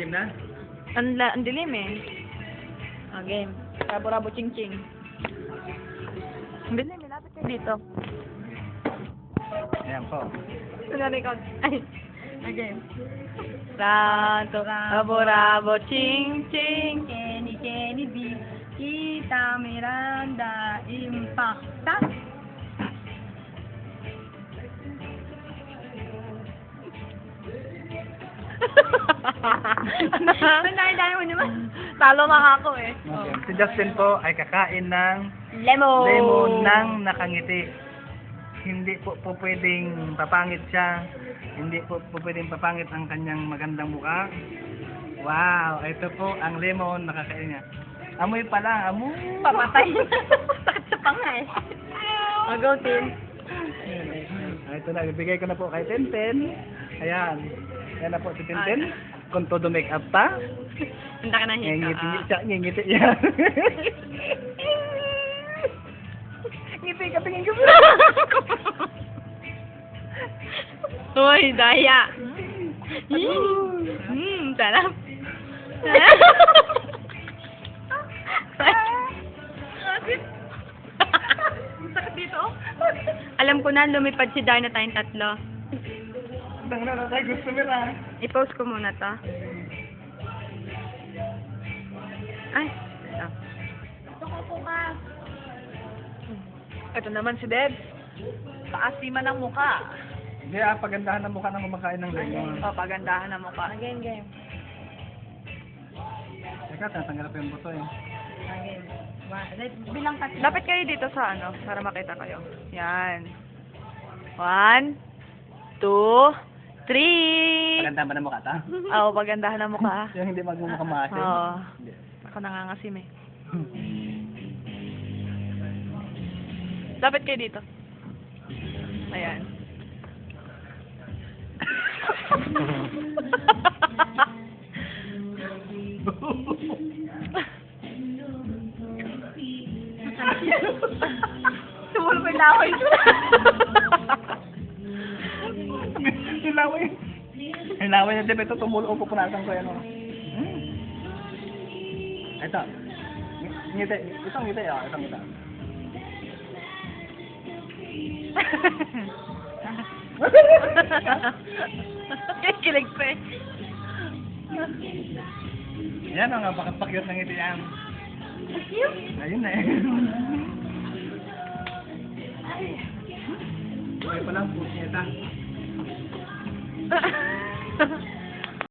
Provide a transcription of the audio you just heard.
Game na? Ang dilim eh. Game. Rabo-rabo ching-ching. Ang dilim, lapit kayo dito. Ayan po. Sunod ikaw. Ay. Game. Ranto, rabo-rabo ching-ching. Kenny, Kenny B. Kita Miranda Impacta. Dahil mo naman. Talo mga ako eh. Okay. Si Justin po ay kakain ng Lemon. lemon nang nakangiti. Hindi po pwedeng papangit siya. Hindi po pwedeng papangit ang kanyang magandang mukha. Wow, ito po ang lemon nakakain niya. Amoy pa lang, amoy. Papatay. Sakit sa panga eh. Go, Tim. Ito na, ibigay ko na po kay Tenten. Ayan. Ayan na po si Tenten. Kung todo make up pa. Handa ka na hika. Ngingiti yan. Ngiti ka, tingin ko. Uy, daya. Sarap. Sakit dito. Alam ko na, lumipad si Darna tayong tatlo. Tang na tayo gusto nila. I-post ko muna to. Ay. Ito. Ito naman si Deb. Paasiman ng muka. Hindi pagandahan ng mukha ng kumakain ng lemon. Pagandahan ng muka. Game. Teka, tatanggal pa yung buto eh. Bilang ka. Lapit kayo dito sa ano, para makita kayo. Yan. 1, 2, 3. Pagandahan ba ng mukha ta? Oo, pagandahan ng mukha. Yung hindi magmumukha maasin. Oo. Hindi. Ako nangangasim eh. Lapit kayo dito. Ayan. Tumulong ko yung laway. Hilaway. Hilaway na Deb. Ito tumulo. Pupunasan ko yan. Ito. Ngiti. Itong ngiti. Itong ngiti. Kilig pa eh. Yan o nga. Pakyot ng ngiti yan. Ayun na eh. Ay pa lang. Punyeta.